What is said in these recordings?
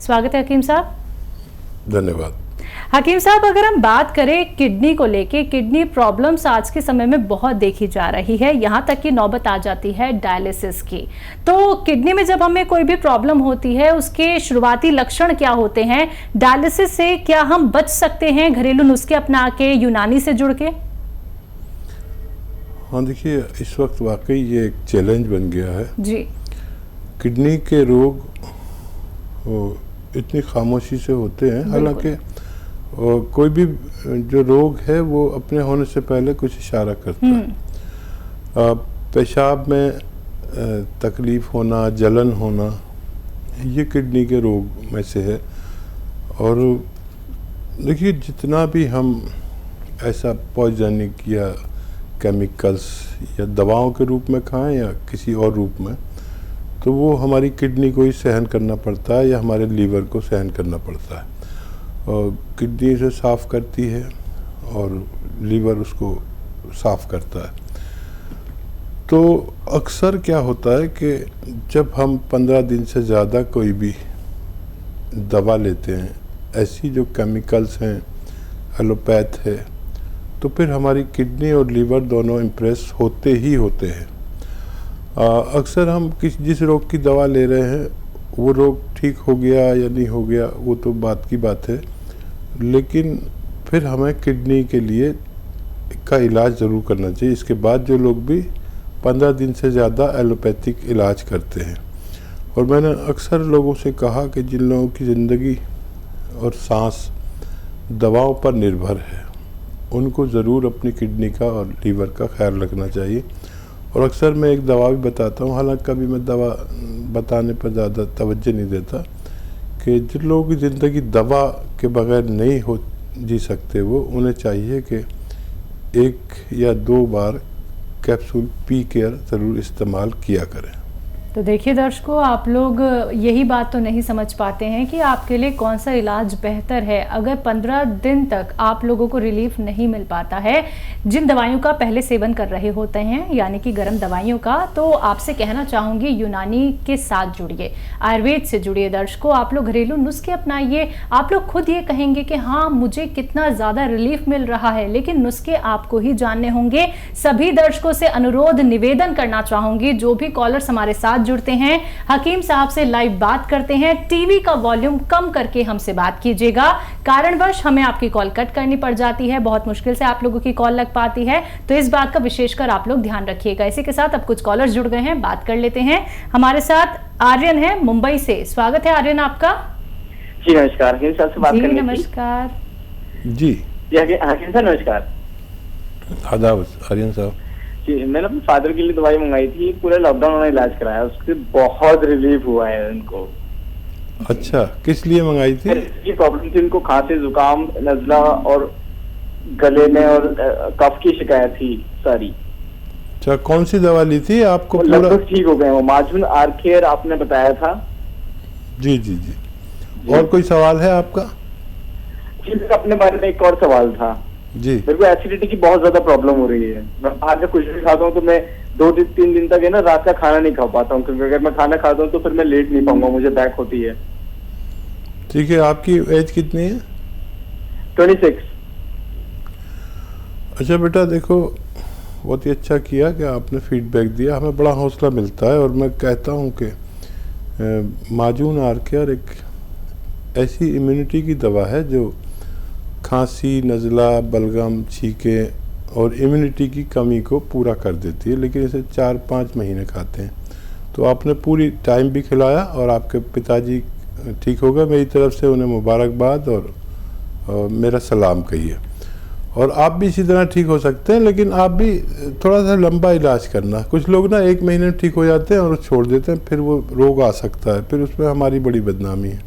स्वागत है हकीम साहब। धन्यवाद। हकीम साहब, अगर हम बात करें किडनी को लेके, किडनी प्रॉब्लम्स आज के समय में बहुत देखी जा रही है, यहाँ तक कि नौबत आ जाती है डायलिसिस की। तो किडनी में जब हमें कोई भी प्रॉब्लम होती है, उसके शुरुआती लक्षण क्या होते हैं? डायलिसिस से क्या हम बच सकते हैं घरेलू नुस्खे अपना के, यूनानी से जुड़ के? हाँ देखिए, इस वक्त वाकई ये एक चैलेंज बन गया है जी। किडनी के रोग इतनी खामोशी से होते हैं, हालांकि कोई भी जो रोग है वो अपने होने से पहले कुछ इशारा करता है। पेशाब में तकलीफ होना, जलन होना, ये किडनी के रोग में से है। और देखिए, जितना भी हम ऐसा पॉइजनिक या केमिकल्स या दवाओं के रूप में खाएं या किसी और रूप में, तो वो हमारी किडनी को ही सहन करना पड़ता है या हमारे लीवर को सहन करना पड़ता है। और किडनी से साफ़ करती है और लीवर उसको साफ़ करता है। तो अक्सर क्या होता है कि जब हम 15 दिन से ज़्यादा कोई भी दवा लेते हैं, ऐसी जो केमिकल्स हैं, एलोपैथ है, तो फिर हमारी किडनी और लीवर दोनों इम्प्रेस होते ही होते हैं। अक्सर हम जिस रोग की दवा ले रहे हैं वो रोग ठीक हो गया या नहीं हो गया वो तो बात की बात है, लेकिन फिर हमें किडनी के लिए का इलाज ज़रूर करना चाहिए। इसके बाद जो लोग भी 15 दिन से ज़्यादा एलोपैथिक इलाज करते हैं, और मैंने अक्सर लोगों से कहा कि जिन लोगों की ज़िंदगी और सांस दवाओं पर निर्भर है, उनको ज़रूर अपनी किडनी का और लीवर का ख्याल रखना चाहिए। और अक्सर मैं एक दवा भी बताता हूँ, हालांकि कभी मैं दवा बताने पर ज़्यादा तवज्जो नहीं देता, कि जिन लोगों की ज़िंदगी दवा के बगैर नहीं हो जी सकते, वो उन्हें चाहिए कि 1 या 2 बार कैप्सूल पी केयर ज़रूर इस्तेमाल किया करें। तो देखिए दर्शकों, आप लोग यही बात तो नहीं समझ पाते हैं कि आपके लिए कौन सा इलाज बेहतर है। अगर 15 दिन तक आप लोगों को रिलीफ नहीं मिल पाता है, जिन दवाइयों का पहले सेवन कर रहे होते हैं, यानी कि गर्म दवाइयों का, तो आपसे कहना चाहूँगी यूनानी के साथ जुड़िए, आयुर्वेद से जुड़िए। दर्शकों, आप लोग घरेलू नुस्खे अपनाइए। आप लोग खुद ये कहेंगे कि हाँ, मुझे कितना ज़्यादा रिलीफ मिल रहा है, लेकिन नुस्खे आपको ही जानने होंगे। सभी दर्शकों से अनुरोध, निवेदन करना चाहूँगी, जो भी कॉलर्स हमारे साथ जुड़ते हैं, हकीम साहब से लाइव बात करते हैं, टीवी का वॉल्यूम कम करके हमसे बात कीजिएगा। कारणवश हमें आपकी कॉल कट करनी पड़ जाती है, बहुत मुश्किल से आप लोगों की कॉल लग पाती है, तो इस बात का विशेषकर आप लोग ध्यान रखिएगा। इसी के साथ अब कुछ कॉलर्स जुड़ गए हैं, बात कर लेते हैं। हमारे साथ आर्यन है मुंबई से। स्वागत है आर्यन आपका। जी नमस्कार, हकीम साहब से बात करनी थी। नमस्कार जी हकीम साहब नमस्कार। आदाब आर्यन साहब जी, मैंने अपने फादर के लिए दवाई मंगाई थी, पूरे लॉकडाउन में इलाज कराया, उससे बहुत रिलीफ हुआ है उनको। अच्छा, किस लिए मंगाई थी? ये प्रॉब्लम थी उनको, खांसी, जुकाम, नजला और गले में और कफ की शिकायत थी सारी। अच्छा, कौन सी दवा ली थी आपको? लगभग ठीक हो गए वो। माजून आर्केयर आपने बताया था। जी जी जी। और कोई सवाल है आपका? जी, अपने बारे में एक और सवाल था जी। मेरे को एसिडिटी की बहुत ज्यादा प्रॉब्लम हो रही है। मैं बाहर का कुछ भी खाता हूँ तो मैं 2-3 दिन तक है ना, रात का खाना नहीं खा पाता हूँ, क्योंकि अगर मैं खाना खाता हूँ तो फिर मैं लेट नहीं पाऊंगा, मुझे बैक होती है। ठीक है, आपकी एज कितनी है? 26। अच्छा बेटा, देखो, बहुत ही अच्छा किया कि आपने फीडबैक दिया, हमें बड़ा हौसला मिलता है। और मैं कहता हूँ कि माजून आर्केयर एक ऐसी इम्यूनिटी की दवा है जो खांसी, नज़ला, बलगम, छींके और इम्यूनिटी की कमी को पूरा कर देती है। लेकिन इसे 4-5 महीने खाते हैं, तो आपने पूरी टाइम भी खिलाया और आपके पिताजी ठीक हो गए। मेरी तरफ से उन्हें मुबारकबाद और मेरा सलाम कहिए। और आप भी इसी तरह ठीक हो सकते हैं, लेकिन आप भी थोड़ा सा लंबा इलाज करना। कुछ लोग ना 1 महीने में ठीक हो जाते हैं और छोड़ देते हैं, फिर वो रोग आ सकता है, फिर उसमें हमारी बड़ी बदनामी है।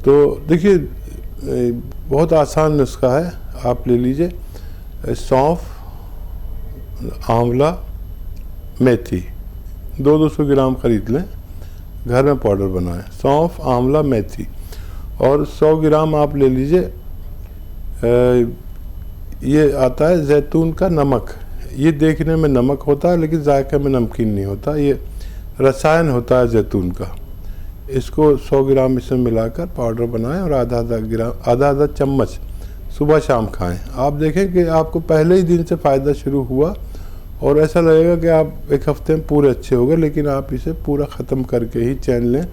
तो देखिए, बहुत आसान नुस्खा है, आप ले लीजिए सौंफ, आंवला, मेथी, 200 ग्राम खरीद लें, घर में पाउडर बनाएं। सौंफ, आंवला, मेथी, और 100 ग्राम आप ले लीजिए, ये आता है जैतून का नमक। ये देखने में नमक होता है लेकिन जायके में नमकीन नहीं होता, ये रसायन होता है जैतून का। इसको 100 ग्राम इसमें मिलाकर पाउडर बनाएं और आधा चम्मच सुबह शाम खाएं। आप देखें कि आपको पहले ही दिन से फ़ायदा शुरू हुआ और ऐसा लगेगा कि आप एक हफ्ते में पूरे अच्छे हो गए, लेकिन आप इसे पूरा ख़त्म करके ही चैन लें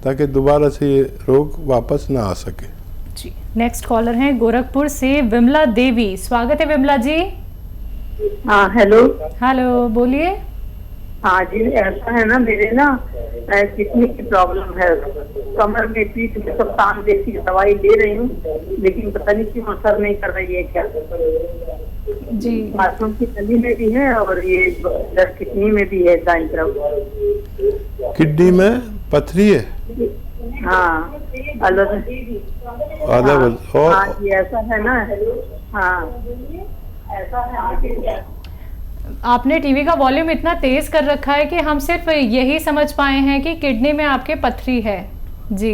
ताकि दोबारा से ये रोग वापस ना आ सके। जी, नेक्स्ट कॉलर हैं गोरखपुर से विमला देवी। स्वागत है विमला जी। हाँ हेलो। हेलो, बोलिए। हाँ जी, ऐसा है ना, मेरे ना किडनी की प्रॉब्लम है, कमर में, पीठ में सब तान देती है, दवाई ले रही हूँ लेकिन पता नहीं क्यों असर नहीं कर रही है क्या। जी, बाथरूम की नली में भी है और ये इधर किडनी में भी है, दाईं तरफ। किडनी में पथरी है? हाँ अलग आधा और हाँ ये ऐसा है ना। हाँ ऐसा है। आपने टीवी का वॉल्यूम इतना तेज कर रखा है कि हम सिर्फ यही समझ पाए हैं कि किडनी में आपके पथरी है। जी,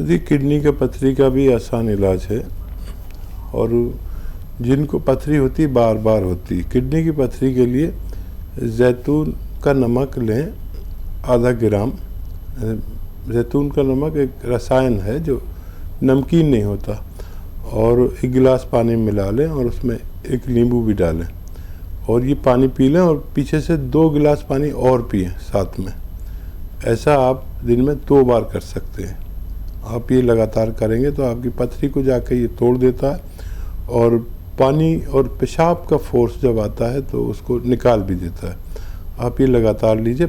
यदि किडनी के पथरी का भी आसान इलाज है और जिनको पथरी होती बार बार होती, किडनी की पथरी के लिए जैतून का नमक लें आधा ग्राम। जैतून का नमक एक रसायन है जो नमकीन नहीं होता, और 1 गिलास पानी में मिला लें और उसमें 1 नींबू भी डालें और ये पानी पी लें और पीछे से 2 गिलास पानी और पिएं साथ में। ऐसा आप दिन में 2 बार कर सकते हैं। आप ये लगातार करेंगे तो आपकी पथरी को जाकर ये तोड़ देता है और पानी और पेशाब का फोर्स जब आता है तो उसको निकाल भी देता है। आप ये लगातार लीजिए।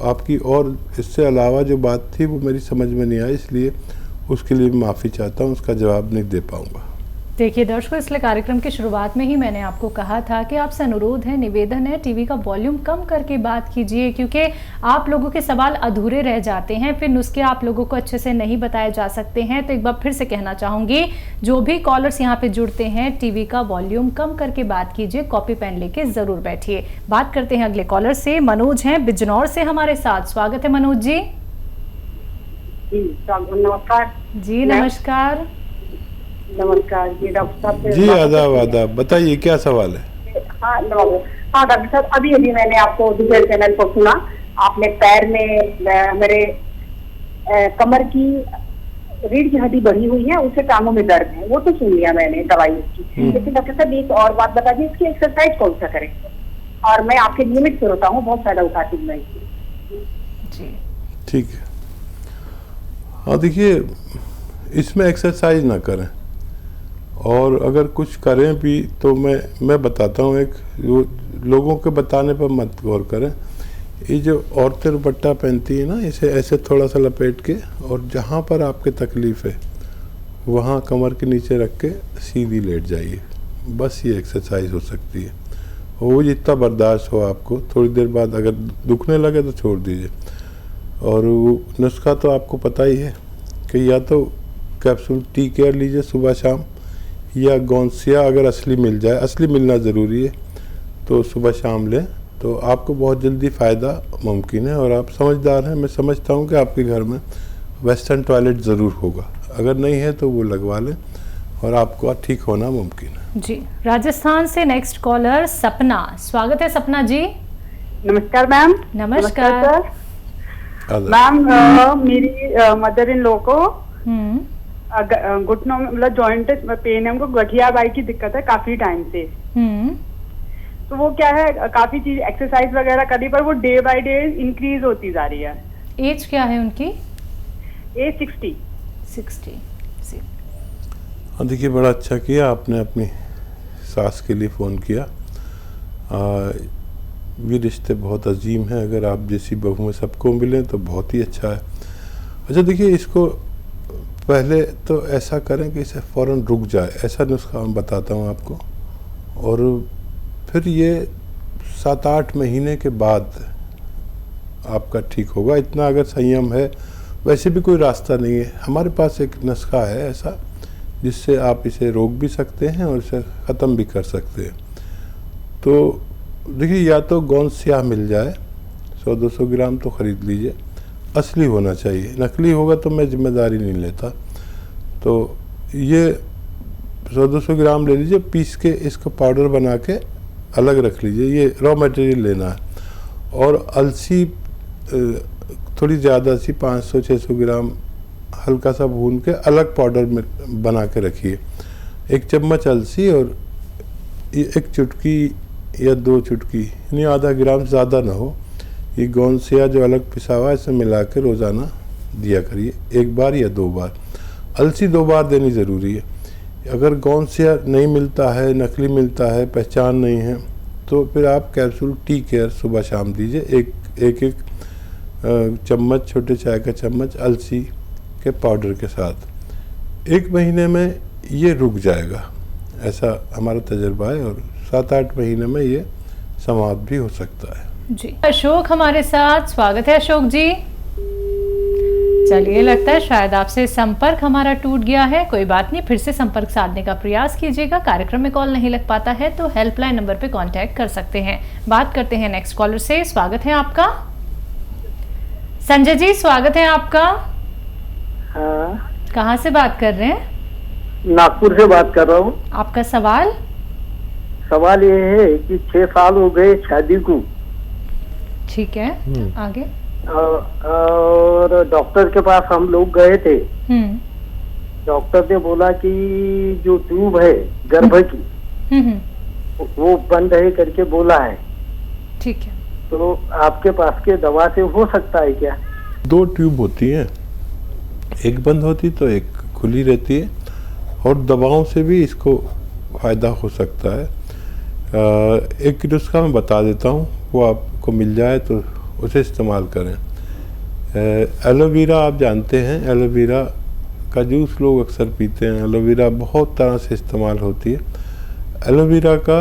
आपकी और इससे अलावा जो बात थी वो मेरी समझ में नहीं आई, इसलिए उसके लिए माफ़ी चाहता हूँ, उसका जवाब नहीं दे पाऊँगा। देखिए दर्शकों, इसलिए कार्यक्रम की शुरुआत में ही मैंने आपको कहा था कि आपसे अनुरोध है, निवेदन है, टीवी का वॉल्यूम कम करके बात कीजिए, क्योंकि आप लोगों के सवाल अधूरे रह जाते हैं, फिर नुस्खे आप लोगों को अच्छे से नहीं बताए जा सकते हैं। तो एक बार फिर से कहना चाहूँगी, जो भी कॉलर्स यहाँ पे जुड़ते हैं, टीवी का वॉल्यूम कम करके बात कीजिए, कॉपी पेन लेके ज़रूर बैठिए। बात करते हैं अगले कॉलर से। मनोज हैं बिजनौर से हमारे साथ। स्वागत है मनोज जी। नमस्कार जी नमस्कार। नमस्कार जी डॉक्टर साहब। जी आदाब आदाब, बताइए क्या सवाल है? हाँ हाँ डॉक्टर साहब, अभी मैंने आपको दूसरे चैनल पर सुना, आपने पैर में मेरे कमर की रीढ़ की हड्डी बढ़ी हुई है, उससे टांगों में दर्द है, वो तो सुन लिया मैंने दवाई उसकी। लेकिन डॉक्टर साहब एक और बात बता दी, इसकी एक्सरसाइज कौन सा करें? और मैं आपके नियमित से होता हूँ, बहुत फायदा उठाती हूँ मैं इसकी। ठीक है। हाँ देखिए, इसमें एक्सरसाइज ना करें और अगर कुछ करें भी तो मैं बताता हूँ, एक लोगों के बताने पर मत गौर करें। ये जो औरतें दुपट्टा पहनती है ना, इसे ऐसे थोड़ा सा लपेट के और जहाँ पर आपके तकलीफ़ है वहाँ कमर के नीचे रख के सीधी लेट जाइए। बस ये एक्सरसाइज हो सकती है। वो जितना बर्दाश्त हो आपको, थोड़ी देर बाद अगर दुखने लगे तो छोड़ दीजिए। और वो नुस्खा तो आपको पता ही है कि या तो कैप्सूल टी केयर लीजिए सुबह शाम, या गौंसिया अगर असली मिल जाए, असली मिलना ज़रूरी है, तो सुबह शाम लें तो आपको बहुत जल्दी फ़ायदा मुमकिन है। और आप समझदार हैं, मैं समझता हूँ कि आपके घर में वेस्टर्न टॉयलेट ज़रूर होगा, अगर नहीं है तो वो लगवा लें और आपको ठीक होना मुमकिन है। जी, राजस्थान से नेक्स्ट कॉलर सपना। स्वागत है सपना जी। नमस्कार मैम। नमस्कार मैम। मेरी मदर इन लॉ को घुटनों में मतलब जॉइंट पेन है, उनको गठिया बाई की दिक्कत है काफी टाइम से। तो वो क्या है, काफी चीज एक्सरसाइज वगैरह करी पर वो डे बाय डे इंक्रीज होती जा रही है। एज क्या है उनकी? एज 60। हाँ देखिए, बड़ा अच्छा किया आपने अपनी सास के लिए फ़ोन किया। ये रिश्ते बहुत अजीम हैं, अगर आप जैसी बहू में सबको मिलें तो बहुत ही अच्छा है। अच्छा देखिए, इसको पहले तो ऐसा करें कि इसे फ़ौरन रुक जाए, ऐसा नुस्खा मैं बताता हूँ आपको। और फिर ये 7-8 महीने के बाद आपका ठीक होगा, इतना अगर संयम है। वैसे भी कोई रास्ता नहीं है, हमारे पास एक नुस्खा है ऐसा जिससे आप इसे रोक भी सकते हैं और इसे ख़त्म भी कर सकते हैं। तो देखिए, या तो गोंद स्याह मिल जाए, 100-200 ग्राम तो ख़रीद लीजिए, असली होना चाहिए, नकली होगा तो मैं जिम्मेदारी नहीं लेता। तो ये 100-200 ग्राम ले लीजिए, पीस के इसको पाउडर बना के अलग रख लीजिए, ये रॉ मटेरियल लेना है। और अलसी थोड़ी ज़्यादा सी 500-600 ग्राम हल्का सा भून के अलग पाउडर में बना के रखिए। 1 चम्मच अलसी और 1 चुटकी या 2 चुटकी यानी आधा ग्राम, ज़्यादा ना हो, ये गोंदसिया जो अलग पिसा हुआ है इसमें मिला के रोज़ाना दिया करिए, 1 बार या 2 बार। अलसी 2 बार देनी ज़रूरी है। अगर गोंदसिया नहीं मिलता है, नकली मिलता है, पहचान नहीं है, तो फिर आप कैप्सूल टी केयर सुबह शाम दीजिए, एक चम्मच, छोटे चाय का चम्मच अलसी के पाउडर के साथ। 1 महीने में ये रुक जाएगा, ऐसा हमारा तजर्बा है, और 7-8 महीने में ये समाप्त भी हो सकता है। जी, अशोक हमारे साथ, स्वागत है अशोक जी। चलिए, लगता है शायद आपसे संपर्क हमारा टूट गया है। कोई बात नहीं, फिर से संपर्क साधने का प्रयास कीजिएगा। कार्यक्रम में कॉल नहीं लग पाता है तो हेल्पलाइन नंबर पे कांटेक्ट कर सकते हैं। बात करते हैं नेक्स्ट कॉलर से। स्वागत है आपका संजय जी, स्वागत है आपका। हाँ, कहाँ से बात कर रहे हैं? नागपुर से बात कर रहा हूँ। आपका सवाल? सवाल ये है कि 6 साल हो गए शादी को। ठीक है, आगे। और डॉक्टर के पास हम लोग गए थे। डॉक्टर ने बोला कि जो ट्यूब है गर्भ की वो बंद है करके बोला है। ठीक है, तो आपके पास के दवा से हो सकता है क्या? 2 ट्यूब होती हैं, एक बंद होती तो एक खुली रहती है, और दवाओं से भी इसको फ़ायदा हो सकता है। एक नुस्खा मैं बता देता हूँ, वो आपको मिल जाए तो उसे इस्तेमाल करें। एलोवेरा आप जानते हैं, एलोवेरा का जूस लोग अक्सर पीते हैं। एलोवेरा बहुत तरह से इस्तेमाल होती है। एलोवेरा का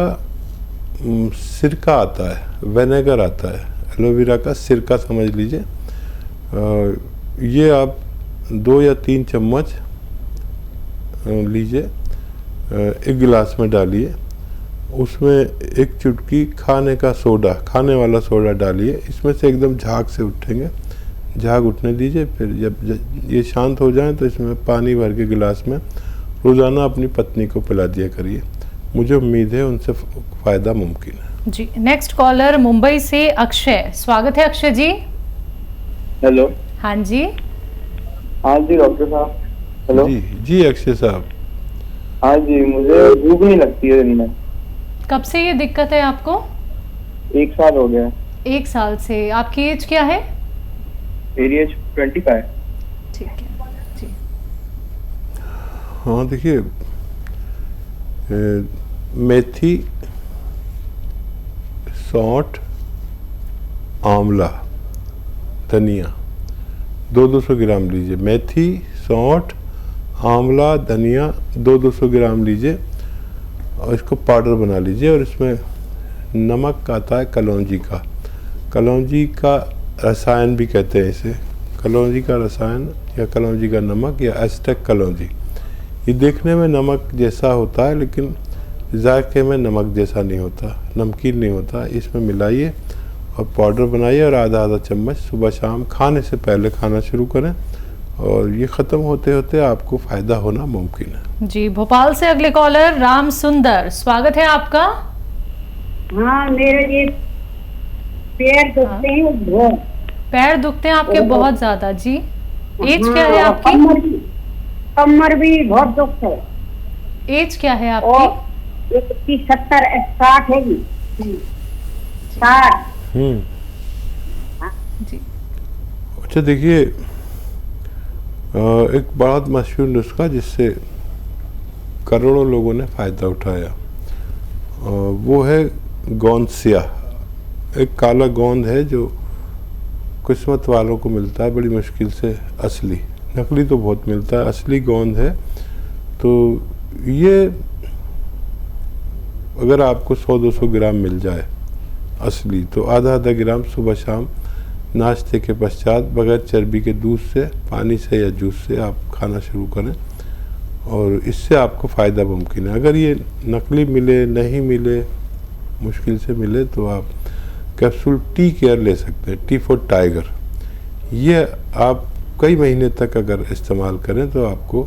सिरका आता है, विनेगर आता है, एलोवेरा का सिरका समझ लीजिए। ये आप 2 या 3 चम्मच लीजिए, 1 गिलास में डालिए, उसमें 1 चुटकी खाने का सोडा, खाने वाला सोडा डालिए। इसमें से एकदम झाग से उठेंगे, झाग उठने दीजिए। फिर जब ये शांत हो जाए तो इसमें पानी भर के गिलास में रोज़ाना अपनी पत्नी को पिला दिया करिए। मुझे उम्मीद है उनसे फ़ायदा मुमकिन है। जी, नेक्स्ट कॉलर मुंबई से अक्षय। स्वागत है अक्षय जी। हेलो। हाँ जी। हाँ जी डॉक्टर साहब। हेलो। जी अक्षय साहब। हाँ जी, मुझे भूख नहीं लगती है दिन में। कब से ये दिक्कत है आपको? 1 साल हो गया। 1 साल से। आपकी एज क्या है? मेरी एज 25। ठीक है जी। हाँ देखिए, मेथी, सौंठ, आंवला, धनिया 200 ग्राम लीजिए। मेथी, सौंठ, आंवला, धनिया 200 ग्राम लीजिए और इसको पाउडर बना लीजिए। और इसमें नमक आता है कलौंजी का, कलौंजी का रसायन भी कहते हैं इसे, कलौंजी का रसायन या कलौंजी का नमक या एस्टेक कलौंजी। ये देखने में नमक जैसा होता है लेकिन जायके में नमक जैसा नहीं होता, नमकीन नहीं होता। इसमें मिलाइए और पाउडर बनाइए और आधा चम्मच सुबह शाम खाने से पहले खाना शुरू करें, और ये ख़त्म होते होते आपको फ़ायदा होना मुमकिन है। जी, भोपाल से अगले कॉलर राम सुंदर। स्वागत है आपका। हाँ, मेरे ये पैर दुखते हैं। पैर दुखते हैं आपके बहुत ज्यादा? जी, एज क्या है आपकी? कमर भी बहुत दुख है। एज क्या है और आपकी? 70-60 है जी। 60। जी। अच्छा देखिए, एक बहुत मशहूर नुस्खा जिससे करोड़ों लोगों ने फ़ायदा उठाया, वो है गोंदसिया। एक काला गोंद है जो किस्मत वालों को मिलता है बड़ी मुश्किल से, असली, नकली तो बहुत मिलता है, असली गोंद है। तो ये अगर आपको 100-200 ग्राम मिल जाए असली, तो आधा ग्राम सुबह शाम नाश्ते के पश्चात बगैर चर्बी के दूध से, पानी से या जूस से आप खाना शुरू करें, और इससे आपको फ़ायदा मुमकिन है। अगर ये नकली मिले, नहीं मिले, मुश्किल से मिले, तो आप कैप्सूल टी केयर ले सकते हैं, टी फॉर टाइगर। ये आप कई महीने तक अगर इस्तेमाल करें तो आपको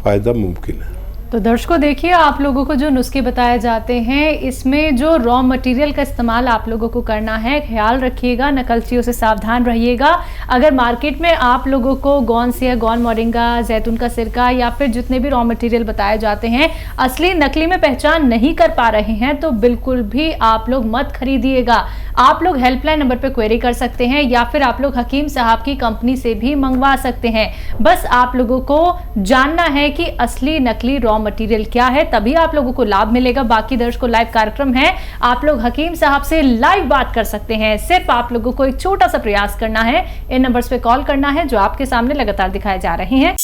फ़ायदा मुमकिन है। तो दर्शकों देखिए, आप लोगों को जो नुस्खे बताए जाते हैं इसमें जो रॉ मटेरियल का इस्तेमाल आप लोगों को करना है, ख्याल रखिएगा, नकलचियों से सावधान रहिएगा। अगर मार्केट में आप लोगों को गौन से गौन मोरिंगा, जैतून का सिरका या फिर जितने भी रॉ मटेरियल बताए जाते हैं असली नकली में पहचान नहीं कर पा रहे हैं तो बिल्कुल भी आप लोग मत खरीदिएगा। आप लोग हेल्पलाइन नंबर पर क्वेरी कर सकते हैं या फिर आप लोग हकीम साहब की कंपनी से भी मंगवा सकते हैं। बस आप लोगों को जानना है कि असली नकली रॉ मटेरियल क्या है, तभी आप लोगों को लाभ मिलेगा। बाकी दर्शकों लाइव कार्यक्रम है, आप लोग हकीम साहब से लाइव बात कर सकते हैं। सिर्फ आप लोगों को एक छोटा सा प्रयास करना है, इन नंबर्स पे कॉल करना है जो आपके सामने लगातार दिखाए जा रहे हैं।